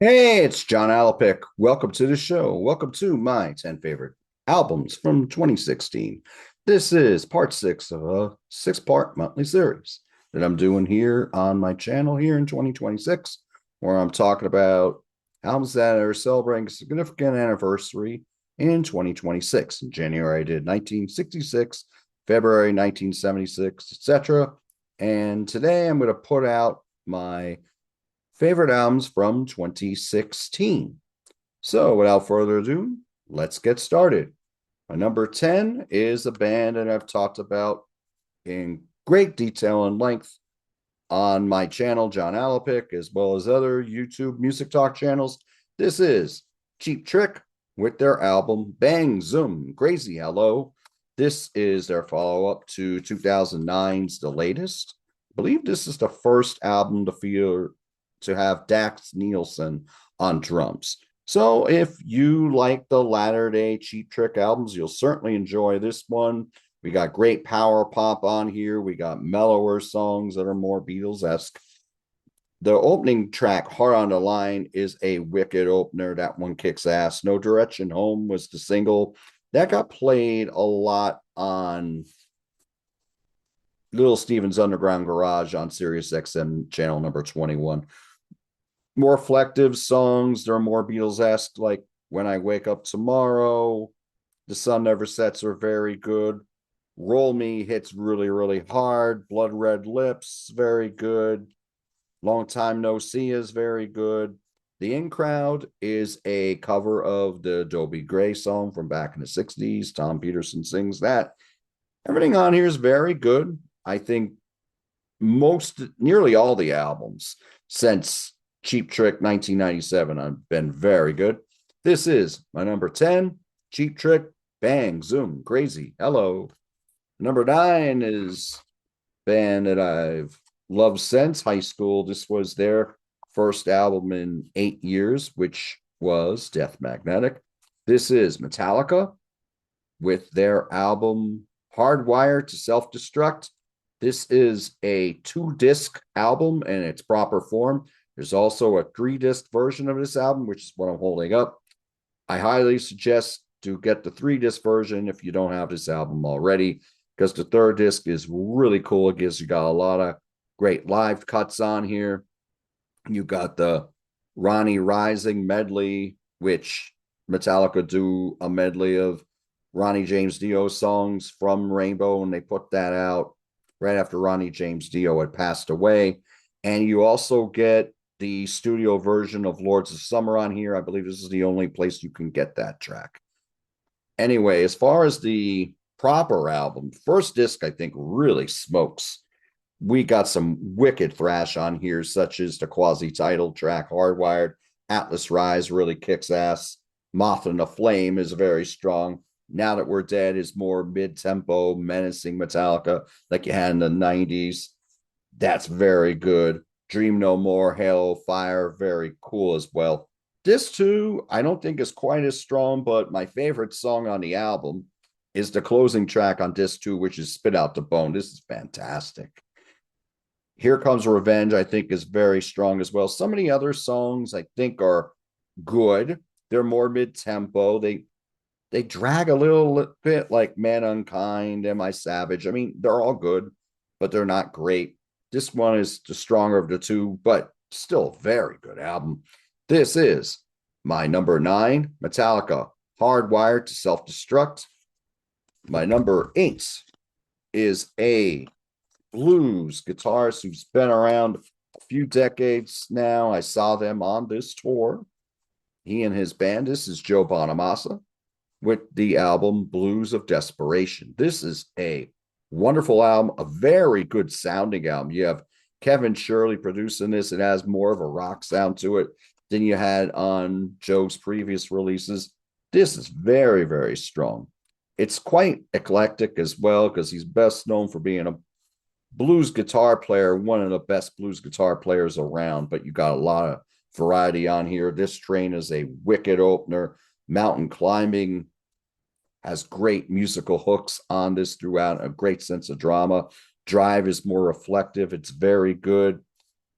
Hey, it's John Alapic. Welcome to the show. Welcome to my 10 favorite albums from 2016. This is part six of a six-part monthly series that I'm doing here on my channel here in 2026, where I'm talking about albums that are celebrating a significant anniversary in 2026. In January, I did 1966, February 1976, etc. And today I'm going to put out my favorite albums from 2016. So, without further ado, let's get started. My number 10 is a band that I've talked about in great detail and length on my channel, John Alapic, as well as other YouTube music talk channels. This is Cheap Trick with their album Bang Zoom Crazy Hello. This is their follow up to 2009's The Latest. I believe this is the first album to have Dax Nielsen on drums. So if you like the latter day Cheap Trick albums, you'll certainly enjoy this one. We got great power pop on here. We got mellower songs that are more Beatles-esque. The opening track, Heart on the Line, is a wicked opener. That one kicks ass. No Direction Home was the single. That got played a lot on Little Steven's Underground Garage on Sirius XM channel number 21. More reflective songs. They're more Beatles-esque, like When I Wake Up Tomorrow. The Sun Never Sets are very good. Roll Me hits really, really hard. Blood Red Lips, very good. Long Time No See is very good. The In Crowd is a cover of the Dobie Gray song from back in the 60s. Tom Peterson sings that. Everything on here is very good. I think nearly all the albums since Cheap Trick 1997 have been very good. This is my number 10, Cheap Trick, Bang, Zoom, Crazy, Hello. Number 9 is a band that I've loved since high school. This was their first album in 8 years, which was Death Magnetic. This is Metallica with their album Hardwired to Self-Destruct. This is a 2-disc album in its proper form. There's also a 3-disc version of this album, which is what I'm holding up. I highly suggest to get the 3-disc version if you don't have this album already, because the 3rd disc is really cool. It gives you got a lot of great live cuts on here. You got the Ronnie Rising medley, which Metallica do a medley of Ronnie James Dio songs from Rainbow, and they put that out right after Ronnie James Dio had passed away. And you also get the studio version of Lords of Summer on here. I believe this is the only place you can get that track. Anyway, as far as the proper album, first disc, I think, really smokes. We got some wicked thrash on here, such as the quasi-title track, Hardwired. Atlas Rise really kicks ass. Moth and the Flame is very strong. Now That We're Dead is more mid-tempo, menacing Metallica like you had in the 90s. That's very good. Dream No More, Halo Fire, very cool as well. This too, I don't think is quite as strong, but my favorite song on the album is the closing track on disc 2, which is Spit Out the Bone. This is fantastic. Here Comes Revenge, I think, is very strong as well. Some of the other songs I think are good. They're more mid-tempo. They drag a little bit, like Man Unkind, Am I Savage? I mean, they're all good, but they're not great. This one is the stronger of the two, but still a very good album. This is my number 9, Metallica, Hardwired to Self-Destruct. My number 8 is a blues guitarist who's been around a few decades now. I saw them on this tour. He and his band. This is Joe Bonamassa with the album Blues of Desperation. This is a wonderful album, a very good sounding album. You have Kevin Shirley producing this. It has more of a rock sound to it than you had on Joe's previous releases. This is very, very strong. It's quite eclectic as well, because he's best known for being a blues guitar player, one of the best blues guitar players around, but you got a lot of variety on here. This Train is a wicked opener. Mountain Climbing has great musical hooks on this throughout, a great sense of drama. Drive is more reflective. It's very good.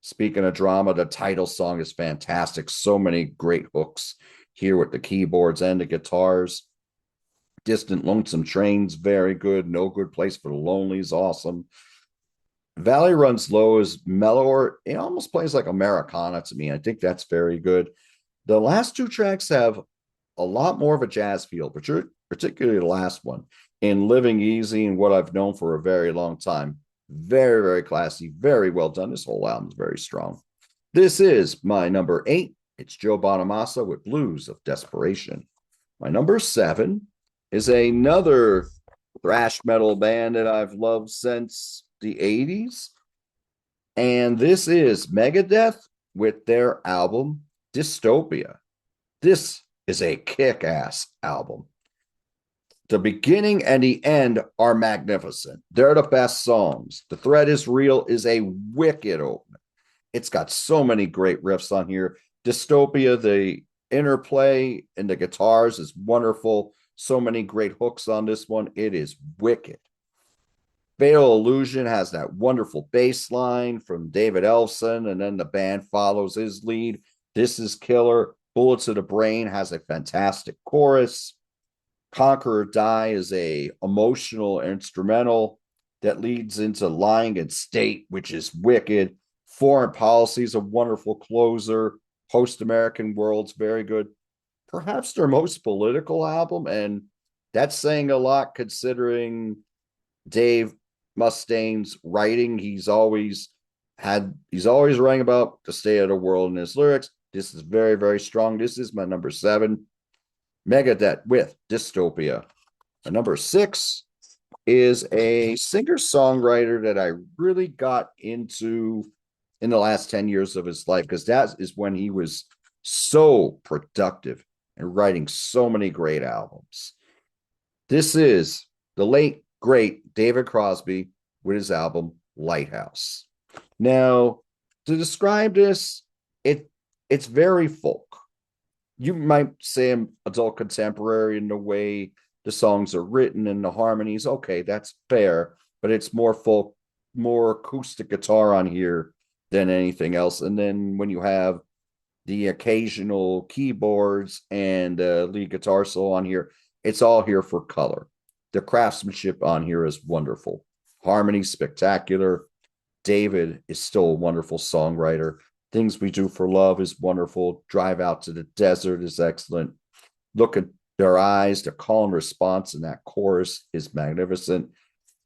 Speaking of drama, the title song is fantastic. So many great hooks here with the keyboards and the guitars. Distant Lonesome Train's very good. No Good Place for the Lonely is awesome. Valley Runs Low is mellower. It almost plays like Americana to me. I think that's very good. The last two tracks have a lot more of a jazz feel, but particularly the last one in Living Easy and what I've known for a very long time. Very, very classy, very well done. This whole album is very strong. This is my number 8. It's Joe Bonamassa with Blues of Desperation. My number 7 is another thrash metal band that I've loved since the 80s. And this is Megadeth with their album Dystopia. This is a kick-ass album. The beginning and the end are magnificent. They're the best songs. The Threat Is Real is a wicked opener. It's got so many great riffs on here. Dystopia, the interplay and the guitars is wonderful. So many great hooks on this one. It is wicked. Fatal Illusion has that wonderful bass line from David Ellefson, and then the band follows his lead. This is killer. Bullets of the Brain has a fantastic chorus. Conquer or Die is a emotional instrumental that leads into Lying in State, which is wicked. Foreign Policy is a wonderful closer. Post-American World's very good. Perhaps their most political album, and that's saying a lot considering Dave Mustaine's writing. He's always writing about the state of the world in his lyrics. This is very, very strong. This is my number 7. Megadeth with Dystopia. My number 6 is a singer-songwriter that I really got into in the last 10 years of his life, because that is when he was so productive and writing so many great albums. This is the late, great David Crosby with his album Lighthouse. Now, to describe this, it's very folk. You might say I'm adult contemporary in the way the songs are written and the harmonies. Okay, that's fair, but it's more folk, more acoustic guitar on here than anything else. And then when you have the occasional keyboards and lead guitar solo on here, it's all here for color. The craftsmanship on here is wonderful. Harmony spectacular. David is still a wonderful songwriter. Things We Do for Love is wonderful. Drive Out to the Desert is excellent. Look at Their Eyes, the call and response in that chorus is magnificent.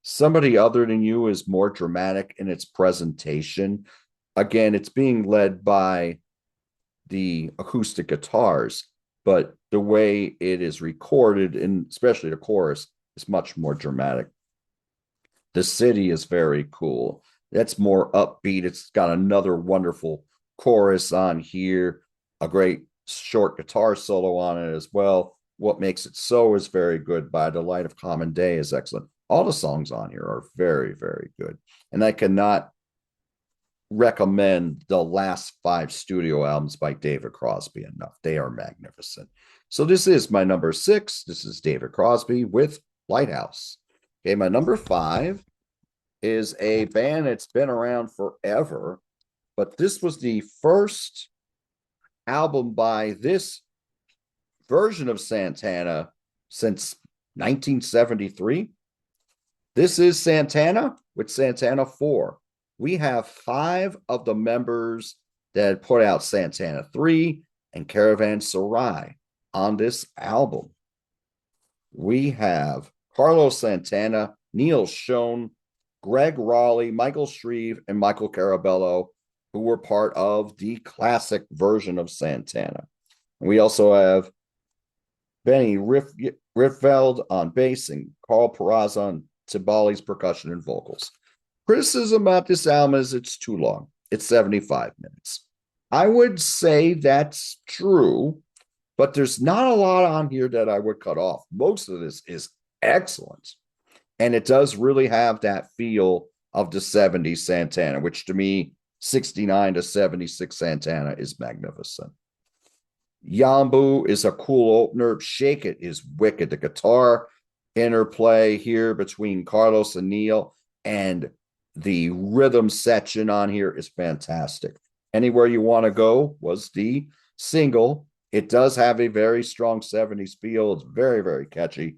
Somebody Other Than You is more dramatic in its presentation. Again, it's being led by the acoustic guitars, but the way it is recorded, and especially the chorus, is much more dramatic. The City is very cool. That's more upbeat. It's got another wonderful chorus on here, a great short guitar solo on it as well. What Makes It So is very good. By the Light of Common Day is excellent. All the songs on here are very, very good. And I cannot recommend the last 5 studio albums by David Crosby enough. They are magnificent. So this is my number 6. This is David Crosby with Lighthouse. Okay, my number 5 is a band that's been around forever, but this was the first album by this version of Santana since 1973. This is Santana with Santana 4. We have 5 of the members that put out Santana 3 and Caravanserai on this album. We have Carlos Santana, Neil Schon, Greg Raleigh, Michael Shreve, and Michael Carabello, who were part of the classic version of Santana. And we also have Benny Riffield on bass and Carl Peraza on timbales, percussion, and vocals. Criticism about this album is it's too long. It's 75 minutes. I would say that's true, but there's not a lot on here that I would cut off. Most of this is excellent. And it does really have that feel of the 70s Santana, which to me, 69 to 76 Santana is magnificent. Yambu is a cool opener. Shake It is wicked. The guitar interplay here between Carlos and Neil and The rhythm section on here is fantastic. Anywhere You Want to Go was the single. It does have a very strong 70s feel. It's very, very catchy.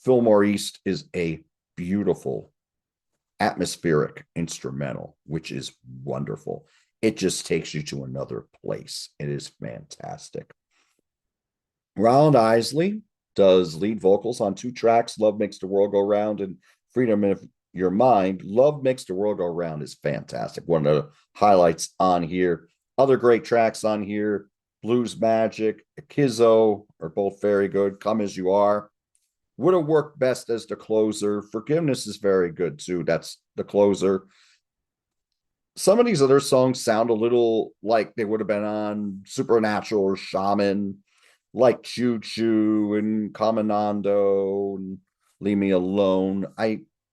Fillmore East is a beautiful atmospheric instrumental, which is wonderful. It just takes you to another place. It is fantastic. Roland Isley does lead vocals on 2 tracks, Love Makes the World Go Round and Freedom of Your Mind. Love Makes the World Go Round is fantastic. One of the highlights on here. Other great tracks on here, Blues Magic, Akizo are both very good. Come As You Are would have worked best as the closer. Forgiveness is very good too. That's the closer. Some of these other songs sound a little like they would have been on Supernatural or Shaman, like Choo Choo and Caminando and Leave Me Alone.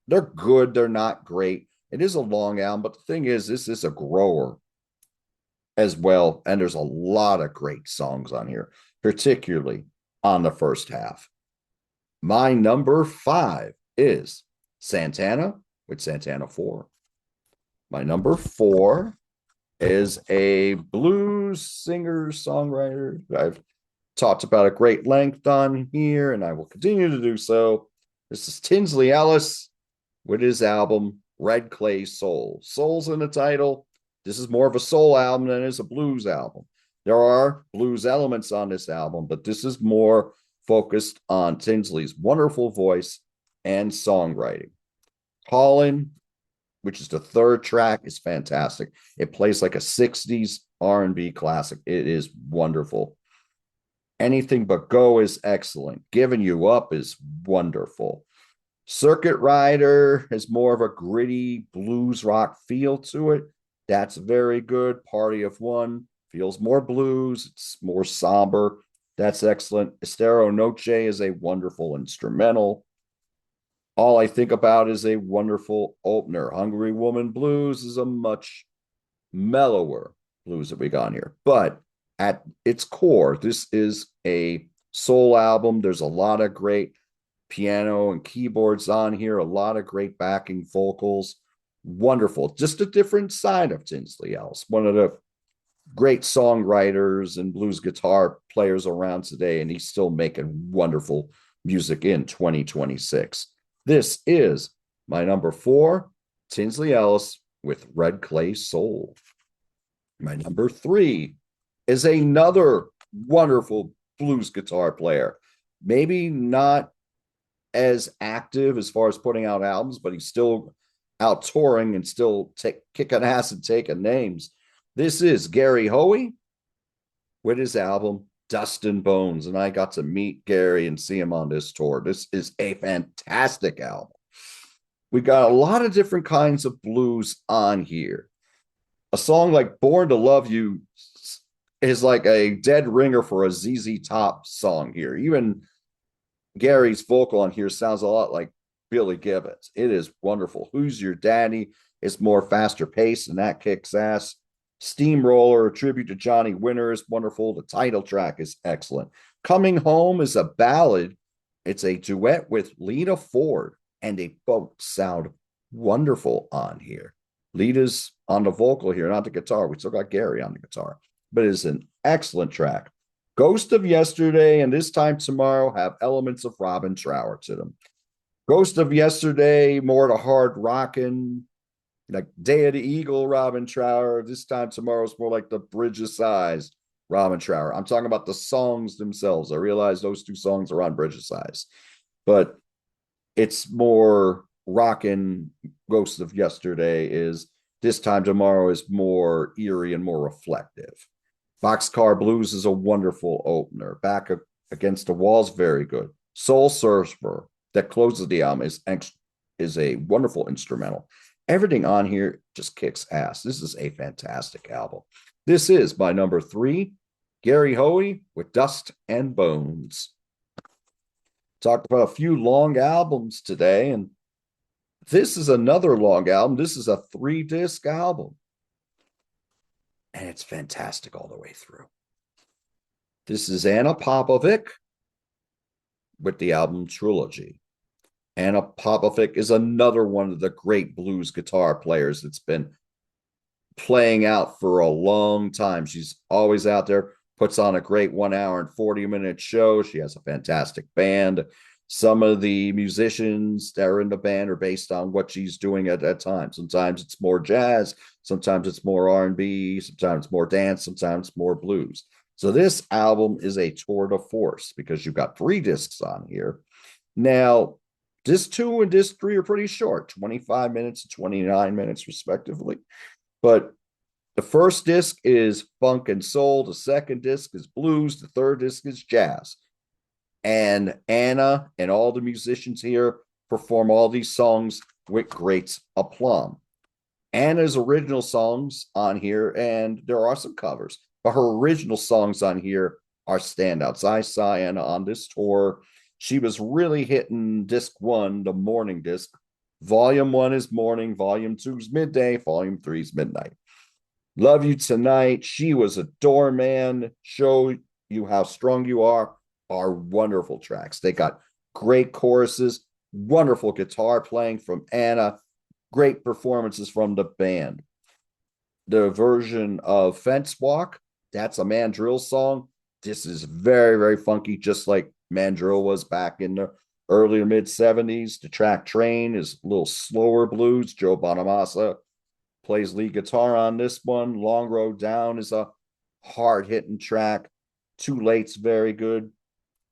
They're good, they're not great. It is a long album, but the thing is, this is a grower as well, and there's a lot of great songs on here, particularly on the first half. My number 5 is Santana with Santana 4. My number 4 is a blues singer songwriter I've talked about at great length on here, and I will continue to do so. This is Tinsley Ellis with his album Red Clay Soul. Soul's in the title. This is more of a soul album than it is a blues album. There are blues elements on this album, but this is more focused on Tinsley's wonderful voice and songwriting. Callin', which is the third track, is fantastic. It plays like a 60s R&B classic. It is wonderful. Anything But Go is excellent. Giving You Up is wonderful. Circuit Rider has more of a gritty blues rock feel to it. That's very good. Party of One feels more blues. It's more somber. That's excellent. Estero Noche is a wonderful instrumental. All I Think About is a wonderful opener. Hungry Woman Blues is a much mellower blues that we got here. But at its core, this is a soul album. There's a lot of great piano and keyboards on here, a lot of great backing vocals. Wonderful. Just a different side of Tinsley Ellis, one of the great songwriters and blues guitar players around today, and he's still making wonderful music in 2026. This is my number 4, Tinsley Ellis with Red Clay Soul. My number 3 is another wonderful blues guitar player. Maybe not as active as far as putting out albums, but he's still out touring and still kicking ass and taking names. This is Gary Hoey with his album Dust and Bones, and I got to meet Gary and see him on this tour. This is a fantastic album. We got a lot of different kinds of blues on here. A song like Born to Love You is like a dead ringer for a ZZ Top song here. Even Gary's vocal on here sounds a lot like Billy Gibbons. It is wonderful. Who's Your Daddy is more faster paced, and that kicks ass. Steamroller, a tribute to Johnny Winter, is wonderful. The title track is excellent. Coming Home is a ballad. It's a duet with Lita Ford, and they both sound wonderful on here. Lita's on the vocal here, not the guitar. We still got Gary on the guitar, but it's an excellent track. Ghost of Yesterday and This Time Tomorrow have elements of Robin Trower to them. Ghost of Yesterday, more to hard rockin', like Day of the Eagle, Robin Trower. This Time Tomorrow is more like the Bridge of Sighs, Robin Trower. I'm talking about the songs themselves. I realize those 2 songs are on Bridge of Sighs, but it's more rockin'. Ghost of Yesterday is. This Time Tomorrow is more eerie and more reflective. Boxcar Blues is a wonderful opener. Back Against the Wall is very good. Soul Surfer, that closes the album, is a wonderful instrumental. Everything on here just kicks ass. This is a fantastic album. This is my number 3, Gary Hoey with Dust and Bones. Talked about a few long albums today, and this is another long album. This is a 3-disc album, and it's fantastic all the way through. This is Anna Popovic with the album Trilogy. Anna Popovic is another one of the great blues guitar players that's been playing out for a long time. She's always out there, puts on a great 1 hour and 40-minute show. She has a fantastic band. Some of the musicians that are in the band are based on what she's doing at that time. Sometimes it's more jazz, sometimes it's more R&B, sometimes more dance, sometimes more blues. So this album is a tour de force because you've got 3 discs on here. Now, disc 2 and disc 3 are pretty short, 25 minutes and 29 minutes respectively. But the first disc is funk and soul. The second disc is blues. The third disc is jazz. And Anna and all the musicians here perform all these songs with great aplomb. Anna's original songs on here, and there are some covers, but her original songs on here are standouts. I saw Anna on this tour. She was really hitting disc 1, the morning disc. Volume 1 is morning, volume 2 is midday, volume 3 is midnight. Love You Tonight, She Was a Doorman, Show You How Strong You Are wonderful tracks. They got great choruses, wonderful guitar playing from Anna, great performances from the band. The version of Fence Walk, that's a Mandrill song. This is very, very funky, just like Mandrill was back in the early to mid 70s. The track Train is a little slower blues. Joe Bonamassa plays lead guitar on this one. Long Road Down is a hard hitting track. Too Late's very good.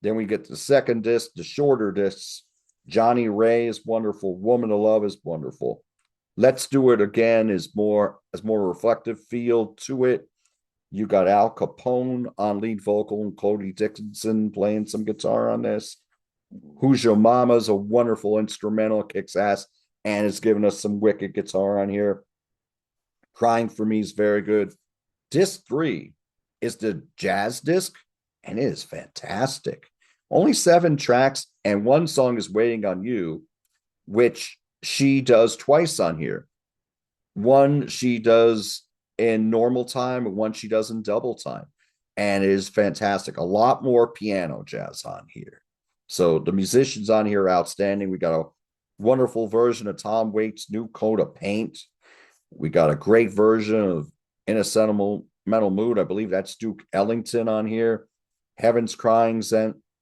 Then we get the second disc, the shorter discs. Johnny Ray is wonderful. Woman of Love is wonderful. Let's Do It Again has more reflective feel to it. You got Al Capone on lead vocal and Cody Dickinson playing some guitar on this. Who's Your Mama is a wonderful instrumental, kicks ass, and it's giving us some wicked guitar on here. Crying for Me is very good. Disc 3 is the jazz disc, and it is fantastic. Only 7 tracks, and one song is Waiting on You, which she does twice on here. One she does in normal time, and one she does in double time. And it is fantastic. A lot more piano jazz on here. So the musicians on here are outstanding. We got a wonderful version of Tom Waits' New Coat of Paint. We got a great version of In a Sentimental Mood. I believe that's Duke Ellington on here. Heaven's Crying's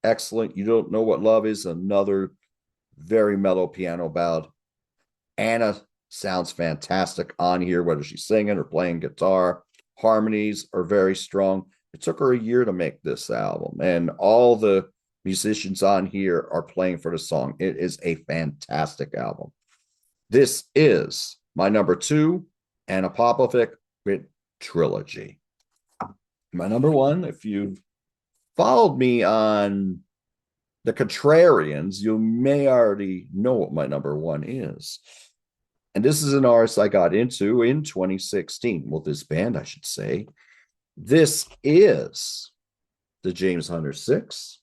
excellent. You Don't Know What Love Is, another very mellow piano ballad. Anna sounds fantastic on here, whether she's singing or playing guitar. Harmonies are very strong. It took her a year to make this album, and all the musicians on here are playing for the song. It is a fantastic album. This is my number 2, Anna Popovic with Trilogy. My number 1, if you've followed me on the Contrarians, you may already know what my number 1 is. And this is an artist I got into in 2016. Well, this band, I should say. This is the James Hunter 6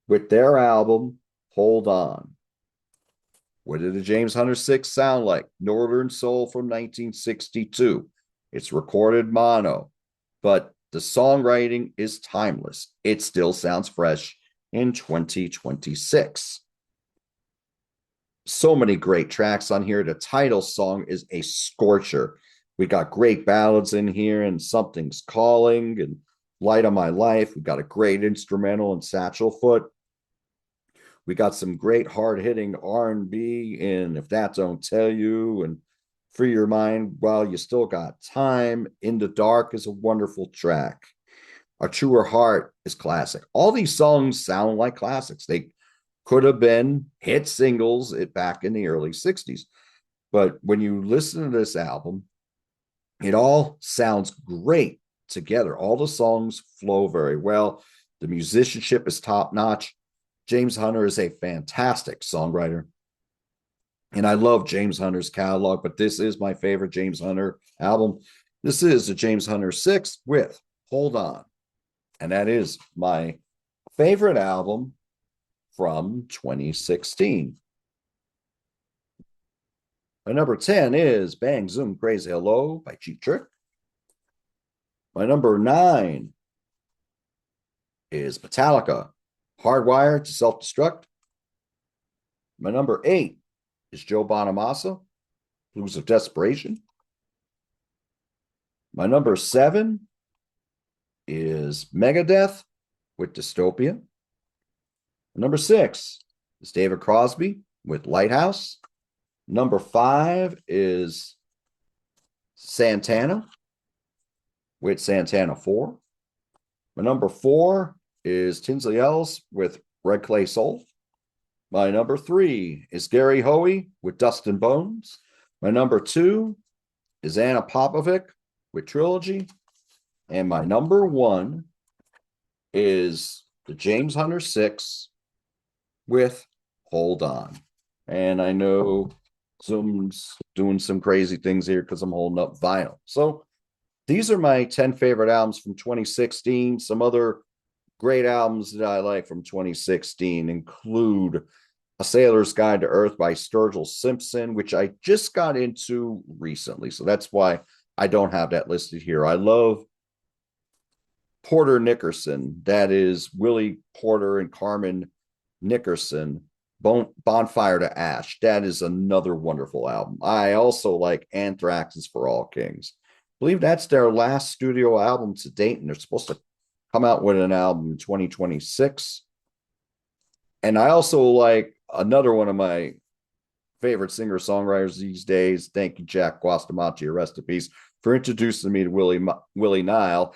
with their album, Hold On. What did the James Hunter 6 sound like? Northern Soul from 1962. It's recorded mono, but the songwriting is timeless. It still sounds fresh in 2026. So many great tracks on here. The title song is a scorcher. We got great ballads in here, and Something's Calling and Light of My Life. We got a great instrumental in Satchel Foot. We got some great hard-hitting R&B in If That Don't Tell You and Free Your Mind While You Still Got Time. In the Dark is a wonderful track. A Truer Heart is classic. All these songs sound like classics. They could have been hit singles back in the early 60s. But when you listen to this album, it all sounds great together. All the songs flow very well. The musicianship is top-notch. James Hunter is a fantastic songwriter. And I love James Hunter's catalog, but this is my favorite James Hunter album. This is the James Hunter 6 with Hold On. And that is my favorite album from 2016. My number 10 is Bang Zoom Crazy Hello by Cheap Trick. My number 9 is Metallica, Hardwired to Self-Destruct. My number 8 is Joe Bonamassa, Blues of Desperation. My number 7 is Megadeth with Dystopia. Number 6 is David Crosby with Lighthouse. Number 5 is Santana with Santana 4. My number 4 is Tinsley Ellis with Red Clay Soul. My number 3 is Gary Hoey with Dust and Bones. My number 2 is Anna Popovic with Trilogy. And my number 1 is the James Hunter 6 with Hold On. And I know Zoom's doing some crazy things here because I'm holding up vinyl. So these are my 10 favorite albums from 2016. Some other great albums that I like from 2016 include A Sailor's Guide to Earth by Sturgill Simpson, which I just got into recently. So that's why I don't have that listed here. I love Porter Nickerson. That is Willie Porter and Carmen Nickerson. Bonfire to Ash. That is another wonderful album. I also like Anthrax's For All Kings. I believe that's their last studio album to date, and they're supposed to come out with an album in 2026. And I also like another one of my favorite singer-songwriters these days. Thank you, Jack Guastamacci, rest in peace, for introducing me to Willie Nile.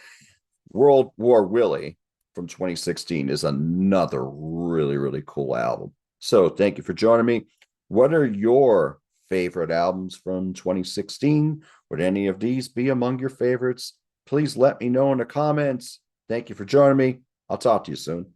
World War Willie from 2016 is another really, really cool album. So thank you for joining me. What are your favorite albums from 2016? Would any of these be among your favorites? Please let me know in the comments. Thank you for joining me. I'll talk to you soon.